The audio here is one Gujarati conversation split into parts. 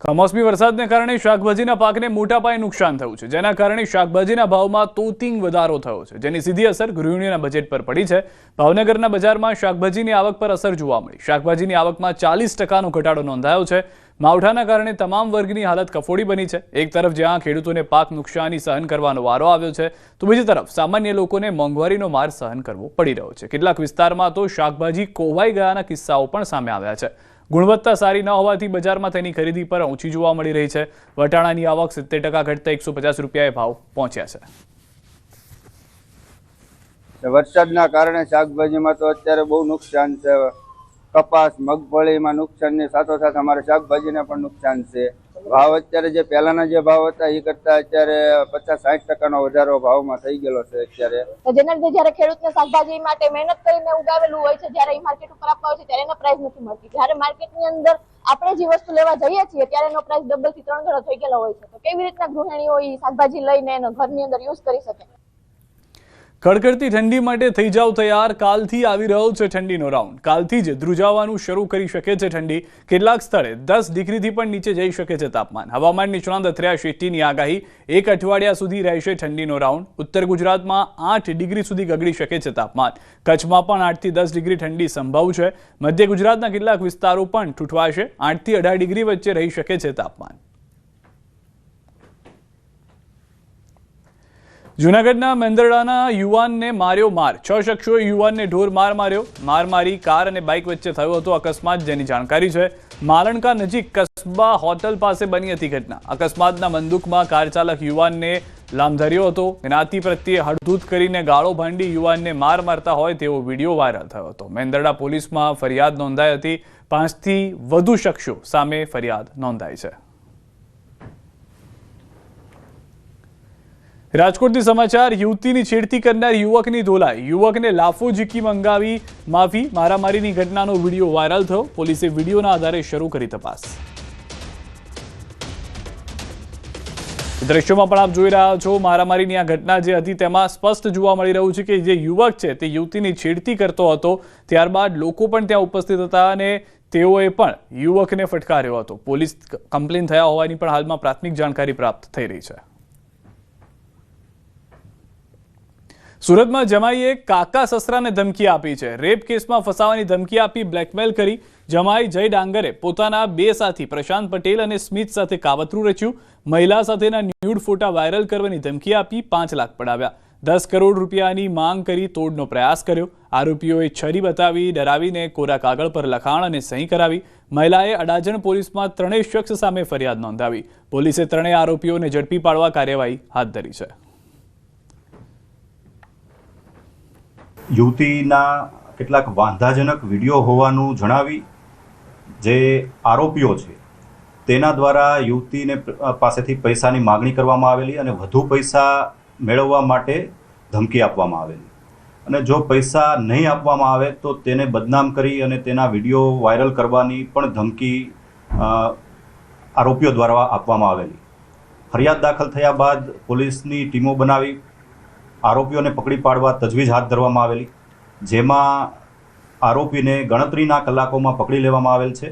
કમોસમી વરસાદને કારણે શાકભાજીના પાકને મોટા પાયે નુકસાન થયું છે, જેના કારણે શાકભાજીના ભાવમાં તોતિંગ વધારો થયો છે, જેની સીધી અસર ગૃહિણીઓના બજેટ પર પડી છે। ભાવનગરના બજારમાં શાકભાજીની આવક પર અસર જોવા મળી। શાકભાજીની આવકમાં 40% ઘટાડો નોંધાયો છે। માવઠાના કારણે તમામ વર્ગની હાલત કફોડી બની છે। એક તરફ જ્યાં ખેડૂતોને પાક નુકસાની સહન કરવાનો વારો આવ્યો છે, તો બીજી તરફ સામાન્ય લોકોને મોંઘવારીનો માર સહન કરવો પડી રહ્યો છે। કેટલાક વિસ્તારમાં તો શાકભાજી કોવાઈ ગયાના કિસ્સાઓ પણ સામે આવ્યા છે। ગુણવત્તા સારી ન હોવાથી બજારમાં તેની ખરીદી પર ઊંચી જોવા મળી રહી છે। વટાણાની આવક 70% ઘટતા 150 રૂપિયાએ ભાવ પહોંચ્યા છે। વરસાદના કારણે શાકભાજીમાં તો અત્યારે બહુ નુકસાન છે। કપાસ મગફળીમાં નુકસાનની સાથોસાથ અમારે શાકભાજીને પણ નુકસાન છે। ભાવ અત્યારે જે પહેલાના જે ભાવ હતા એ કરતા અત્યારે 50-60% વધારો ભાવમાં થઈ ગયેલો છે। અત્યારે જેના લીધે જ્યારે ખેડૂતને શાકભાજી માટે મહેનત કરીને ઉગાવેલું હોય છે, જ્યારે એ માર્કેટ ઉપર આપવા હોય છે ત્યારે એનો પ્રાઇસ નથી મળતી। જ્યારે માર્કેટની અંદર આપણે જે વસ્તુ લેવા જઈએ છીએ ત્યારે એનો પ્રાઇસ ડબલ થી 3 ગણો થઈ ગયેલો હોય છે। તો કેવી રીતના ગૃહિણીઓ એ શાકભાજી લઈને એનો ઘરની અંદર યુઝ કરી શકે? કડકડતી ઠંડી માટે થઈ જાવ તૈયાર। કાલથી આવી રહ્યો છે ઠંડીનો રાઉન્ડ। કાલથી જ ધ્રુજાવાનું શરૂ કરી શકે છે ઠંડી। કેટલાક સ્થળે 10 ડિગ્રીથી પણ નીચે જઈ શકે છે તાપમાન। હવામાન નિષ્ણાંત અથર્યા શેટ્ટીની આગાહી, એક અઠવાડિયા સુધી રહેશે ઠંડીનો રાઉન્ડ। ઉત્તર ગુજરાતમાં 8 ડિગ્રી સુધી ગગડી શકે છે તાપમાન। કચ્છમાં પણ 8 થી 10 ડિગ્રી ઠંડી સંભવ છે। મધ્ય ગુજરાતના કેટલાક વિસ્તારો પણ ઠૂંઠવાશે। 8 થી 18 ડિગ્રી વચ્ચે રહી શકે છે તાપમાન। જૂનાગઢના મેંદરડાના યુવાનને માર્યો માર। 6 શખ્સોએ યુવાનને ઢોર માર મારી કાર અને બાઇક વચ્ચે થયો હતો અકસ્માત, જેની જાણકારી છે। માલણકા નજીક કસ્બા હોટલ પાસે બની હતી ઘટના। અકસ્માતના બંદૂકમાં કાર ચાલક યુવાનને લામધર્યો હતો। જ્ઞાતિ પ્રત્યે હળધૂત કરીને ગાળો ભાંડી યુવાનને માર મારતા હોય તેવો વિડીયો વાયરલ થયો હતો। મેંદરડા પોલીસમાં ફરિયાદ નોંધાઈ હતી। 5 થી વધુ શખ્સો સામે ફરિયાદ નોંધાઈ છે। રાજકોટથી સમાચાર। યુવતીની છેડતી કરનાર યુવકની ધોલાઈ। યુવકને લાફો ઝીકી મંગાવી માફી। મારામારીની ઘટનાનો વિડીયો વાયરલ થયો। પોલીસે વિડીયોના આધારે શરૂ કરી તપાસ। દ્રશ્યોમાં પણ આપ જોઈ રહ્યા છો, મારામારીની આ ઘટના જે હતી તેમાં સ્પષ્ટ જોવા મળી રહ્યું છે કે જે યુવક છે તે યુવતીની છેડતી કરતો હતો। ત્યારબાદ લોકો પણ ત્યાં ઉપસ્થિત હતા અને તેઓએ પણ યુવકને ફટકાર્યો હતો। પોલીસ કમ્પ્લેન થયા હોવાની પણ હાલમાં પ્રાથમિક જાણકારી પ્રાપ્ત થઈ રહી છે। સુરતમાં જમાઈએ કાકા સસરાને ધમકી આપી છે। રેપ કેસમાં ફસાવાની ધમકી આપી બ્લેકમેલ કરી। જમાઈ જય ડાંગરે પોતાના 2 સાથી પ્રશાંત પટેલ અને સ્મિત સાથે કાવતરું રચ્યું। મહિલા સાથેના ન્યૂડ ફોટા વાયરલ કરવાની ધમકી આપી 5 લાખ પડાવ્યા। 10 કરોડ રૂપિયાની માંગ કરી તોડનો પ્રયાસ કર્યો। આરોપીઓએ છરી બતાવી ડરાવીને કોરા કાગળ પર લખાણ અને સહી કરાવી। મહિલાએ અડાજણ પોલીસમાં 3 શખ્સ સામે ફરિયાદ નોંધાવી। પોલીસે 3 આરોપીઓને ઝડપી પાડવા કાર્યવાહી હાથ ધરી છે। યુવતીના કેટલાક વાંધાજનક વિડીયો હોવાનું જણાવી જે આરોપીઓ છે તેના દ્વારા યુવતીને પાસેથી પૈસાની માગણી કરવામાં આવેલી અને વધુ પૈસા મેળવવા માટે ધમકી આપવામાં આવેલી। અને જો પૈસા નહીં આપવામાં આવે તો તેને બદનામ કરી અને તેના વિડીયો વાયરલ કરવાની પણ ધમકી આરોપીઓ દ્વારા આપવામાં આવેલી। ફરિયાદ દાખલ થયા બાદ પોલીસની ટીમો બનાવી આરોપીઓને પકડી પાડવા તજવીજ હાથ ધરવામાં આવેલી, જેમાં આરોપીને ગણતરીના કલાકોમાં પકડી લેવામાં આવેલ છે।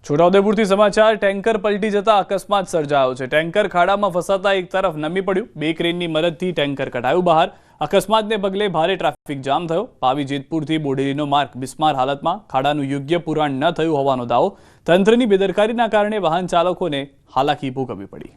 છોટાઉદેપુરથી સમાચાર। ટેન્કર પલટી જતા અકસ્માત સર્જાયો છે। ટેન્કર ખાડામાં ફસાતા એક તરફ નમી પડ્યું। 2 ક્રેનની મદદથી ટેન્કર કઢાયું બહાર। અકસ્માતને પગલે ભારે ટ્રાફિક જામ થયો। પાવી જેતપુરથી બોડેલીનો માર્ગ બિસ્માર હાલતમાં। ખાડાનું યોગ્ય પુરાણ ન થયું હોવાનો દાવો। તંત્રની બેદરકારીના કારણે વાહન ચાલકોને હાલાકી ભોગવવી પડી।